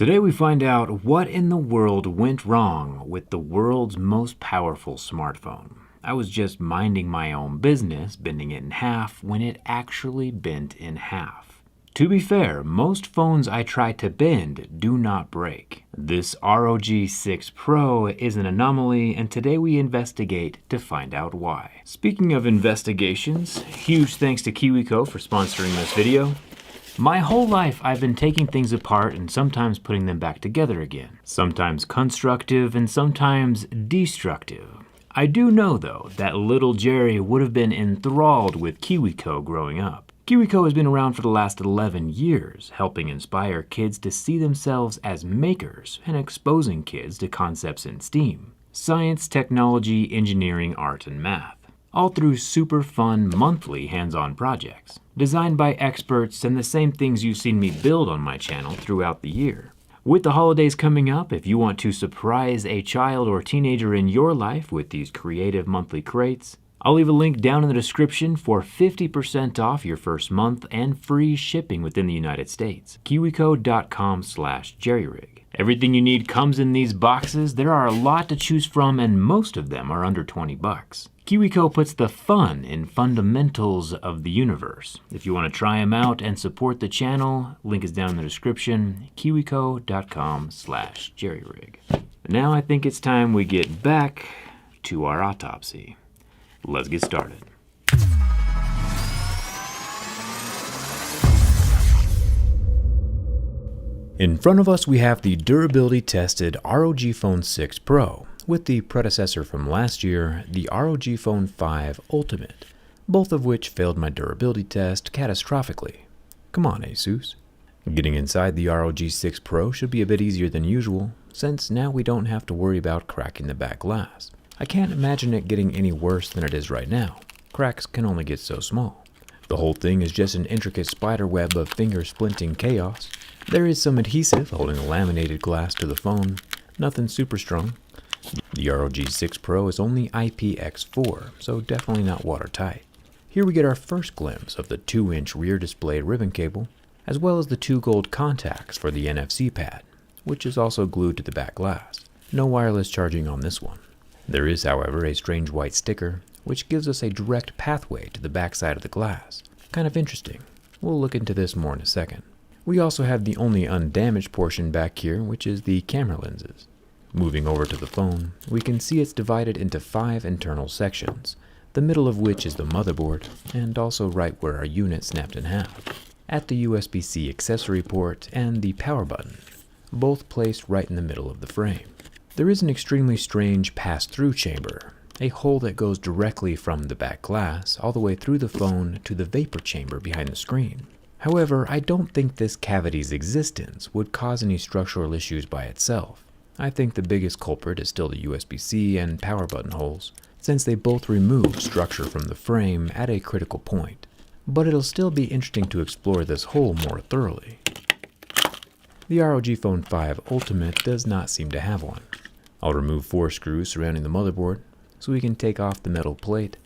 Today we find out what in the world went wrong with the world's most powerful smartphone. I was just minding my own business, bending it in half, when it actually bent in half. To be fair, most phones I try to bend do not break. This ROG 6 Pro is an anomaly, and today we investigate to find out why. Speaking of investigations, huge thanks to KiwiCo for sponsoring this video. My whole life I've been taking things apart and sometimes putting them back together again. Sometimes constructive and sometimes destructive. I do know though that little Jerry would have been enthralled with KiwiCo growing up. KiwiCo has been around for the last 11 years, helping inspire kids to see themselves as makers and exposing kids to concepts in STEAM. Science, technology, engineering, art, and math. All through super fun monthly hands-on projects, designed by experts and the same things you've seen me build on my channel throughout the year. With the holidays coming up, if you want to surprise a child or teenager in your life with these creative monthly crates, I'll leave a link down in the description for 50% off your first month and free shipping within the United States. KiwiCo.com/JerryRig. Everything you need comes in these boxes. There are a lot to choose from and most of them are under 20 bucks. KiwiCo puts the fun in fundamentals of the universe. If you want to try them out and support the channel, link is down in the description, KiwiCo.com/JerryRig. Now I think it's time we get back to our autopsy. Let's get started. In front of us we have the durability tested ROG Phone 6 Pro with the predecessor from last year, the ROG Phone 5 Ultimate, both of which failed my durability test catastrophically. Come on, Asus. Getting inside the ROG 6 Pro should be a bit easier than usual, since now we don't have to worry about cracking the back glass. I can't imagine it getting any worse than it is right now. Cracks can only get so small. The whole thing is just an intricate spider web of finger-splinting chaos. There is some adhesive holding the laminated glass to the phone, nothing super strong. The ROG 6 Pro is only IPX4, so definitely not watertight. Here we get our first glimpse of the 2-inch rear display ribbon cable, as well as the 2 gold contacts for the NFC pad, which is also glued to the back glass. No wireless charging on this one. There is, however, a strange white sticker, which gives us a direct pathway to the back side of the glass. Kind of interesting. We'll look into this more in a second. We also have the only undamaged portion back here, which is the camera lenses. Moving over to the phone, we can see it's divided into 5 internal sections, the middle of which is the motherboard, and also right where our unit snapped in half. At the USB-C accessory port and the power button, both placed right in the middle of the frame. There is an extremely strange pass-through chamber, a hole that goes directly from the back glass all the way through the phone to the vapor chamber behind the screen. However, I don't think this cavity's existence would cause any structural issues by itself. I think the biggest culprit is still the USB-C and power button holes, since they both remove structure from the frame at a critical point. But it'll still be interesting to explore this hole more thoroughly. The ROG Phone 5 Ultimate does not seem to have one. I'll remove 4 screws surrounding the motherboard so we can take off the metal plate.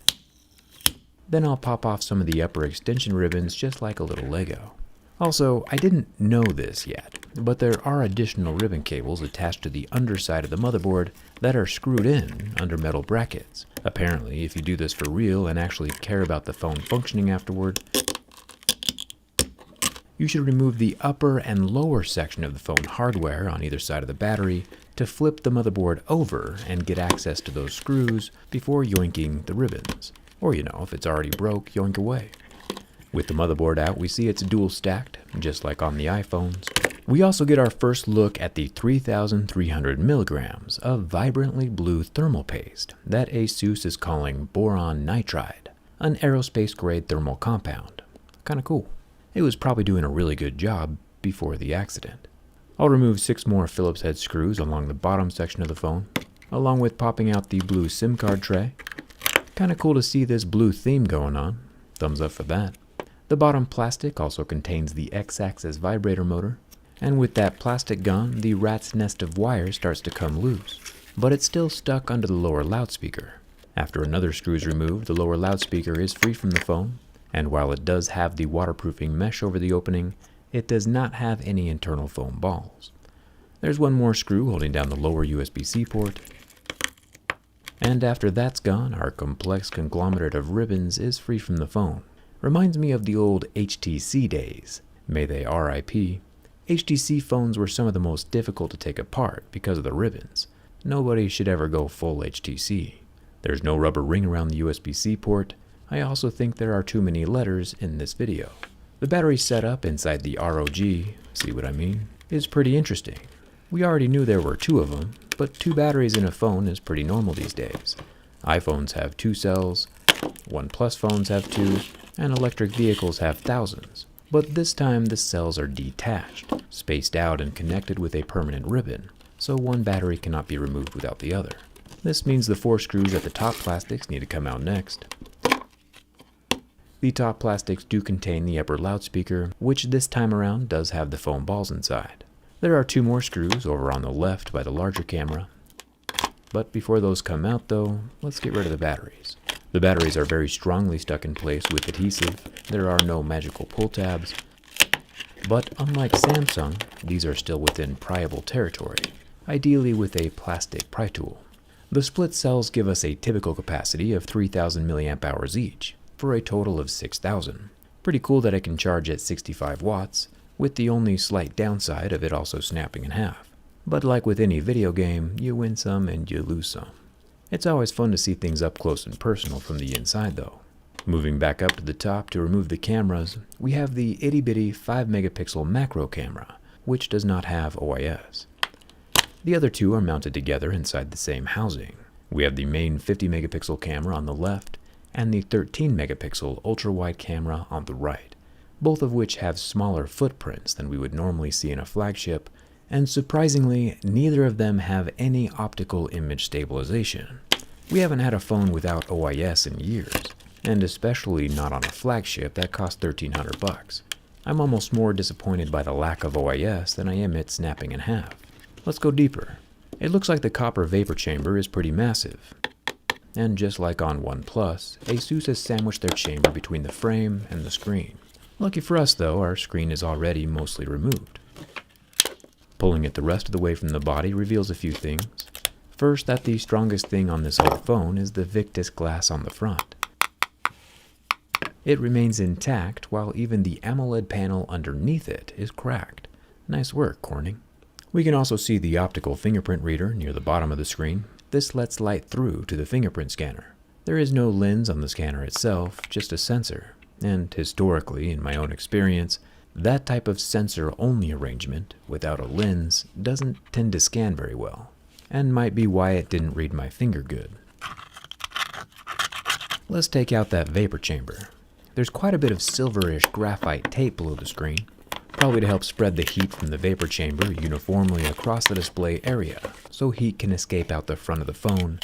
Then I'll pop off some of the upper extension ribbons just like a little Lego. Also, I didn't know this yet, but there are additional ribbon cables attached to the underside of the motherboard that are screwed in under metal brackets. Apparently, if you do this for real and actually care about the phone functioning afterward, you should remove the upper and lower section of the phone hardware on either side of the battery to flip the motherboard over and get access to those screws before yoinking the ribbons. Or, you know, if it's already broke, yoink away. With the motherboard out, we see it's dual stacked, just like on the iPhones. We also get our first look at the 3,300 milligrams of vibrantly blue thermal paste that Asus is calling boron nitride, an aerospace-grade thermal compound. Kinda cool. It was probably doing a really good job before the accident. I'll remove 6 more Phillips head screws along the bottom section of the phone, along with popping out the blue SIM card tray. Kinda cool to see this blue theme going on. Thumbs up for that. The bottom plastic also contains the X-axis vibrator motor, and with that plastic gone, the rat's nest of wire starts to come loose, but it's still stuck under the lower loudspeaker. After another screw is removed, the lower loudspeaker is free from the phone, and while it does have the waterproofing mesh over the opening, it does not have any internal foam balls. There's one more screw holding down the lower USB-C port. And after that's gone, our complex conglomerate of ribbons is free from the phone. Reminds me of the old HTC days. May they RIP. HTC phones were some of the most difficult to take apart because of the ribbons. Nobody should ever go full HTC. There's no rubber ring around the USB-C port. I also think there are too many letters in this video. The battery setup inside the ROG, see what I mean, is pretty interesting. We already knew there were 2 of them, but 2 batteries in a phone is pretty normal these days. iPhones have 2 cells, OnePlus phones have 2, and electric vehicles have thousands. But this time the cells are detached, spaced out and connected with a permanent ribbon, so one battery cannot be removed without the other. This means the 4 screws at the top plastics need to come out next. The top plastics do contain the upper loudspeaker, which this time around does have the foam balls inside. There are 2 more screws over on the left by the larger camera. But before those come out though, let's get rid of the batteries. The batteries are very strongly stuck in place with adhesive. There are no magical pull tabs. But unlike Samsung, these are still within pryable territory, ideally with a plastic pry tool. The split cells give us a typical capacity of 3000 mAh each, for a total of 6000. Pretty cool that it can charge at 65 watts, with the only slight downside of it also snapping in half. But like with any video game, you win some and you lose some. It's always fun to see things up close and personal from the inside though. Moving back up to the top to remove the cameras, we have the itty bitty 5 megapixel macro camera, which does not have OIS. The other 2 are mounted together inside the same housing. We have the main 50 megapixel camera on the left, and the 13 megapixel ultra-wide camera on the right, both of which have smaller footprints than we would normally see in a flagship, and surprisingly, neither of them have any optical image stabilization. We haven't had a phone without OIS in years, and especially not on a flagship that cost $1,300. I'm almost more disappointed by the lack of OIS than I am it snapping in half. Let's go deeper. It looks like the copper vapor chamber is pretty massive. And just like on OnePlus, ASUS has sandwiched their chamber between the frame and the screen. Lucky for us though, our screen is already mostly removed. Pulling it the rest of the way from the body reveals a few things. First, that the strongest thing on this whole phone is the Victus glass on the front. It remains intact, while even the AMOLED panel underneath it is cracked. Nice work, Corning. We can also see the optical fingerprint reader near the bottom of the screen. This lets light through to the fingerprint scanner. There is no lens on the scanner itself, just a sensor. And historically, in my own experience, that type of sensor-only arrangement, without a lens, doesn't tend to scan very well, and might be why it didn't read my finger good. Let's take out that vapor chamber. There's quite a bit of silverish graphite tape below the screen, probably to help spread the heat from the vapor chamber uniformly across the display area, so heat can escape out the front of the phone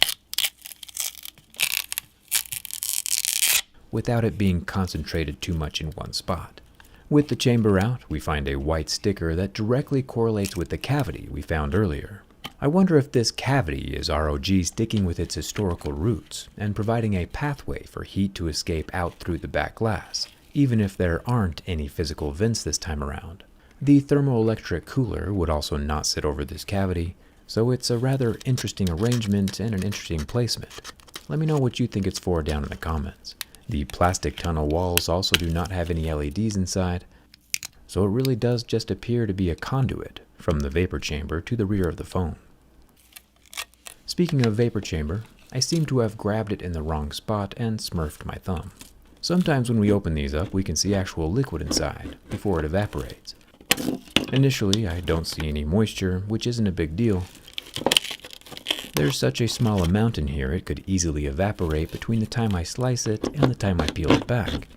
without it being concentrated too much in one spot. With the chamber out, we find a white sticker that directly correlates with the cavity we found earlier. I wonder if this cavity is ROG sticking with its historical roots and providing a pathway for heat to escape out through the back glass, even if there aren't any physical vents this time around. The thermoelectric cooler would also not sit over this cavity, so it's a rather interesting arrangement and an interesting placement. Let me know what you think it's for down in the comments. The plastic tunnel walls also do not have any LEDs inside, so it really does just appear to be a conduit from the vapor chamber to the rear of the phone. Speaking of vapor chamber, I seem to have grabbed it in the wrong spot and smurfed my thumb. Sometimes when we open these up, we can see actual liquid inside before it evaporates. Initially, I don't see any moisture, which isn't a big deal. There's such a small amount in here it could easily evaporate between the time I slice it and the time I peel it back.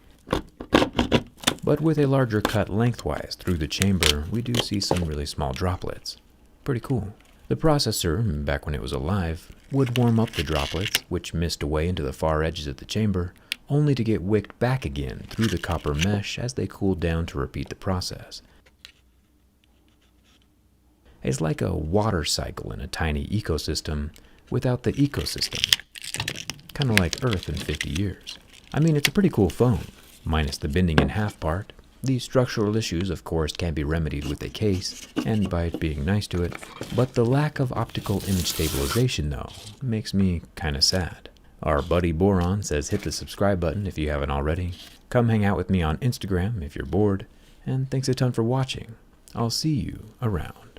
But with a larger cut lengthwise through the chamber, we do see some really small droplets. Pretty cool. The processor, back when it was alive, would warm up the droplets, which mist away into the far edges of the chamber, only to get wicked back again through the copper mesh as they cooled down to repeat the process. It's like a water cycle in a tiny ecosystem without the ecosystem. Kind of like Earth in 50 years. I mean, it's a pretty cool phone, minus the bending in half part. The structural issues, of course, can be remedied with a case and by being nice to it, but the lack of optical image stabilization, though, makes me kinda sad. Our buddy Boron says hit the subscribe button if you haven't already. Come hang out with me on Instagram if you're bored, and thanks a ton for watching. I'll see you around.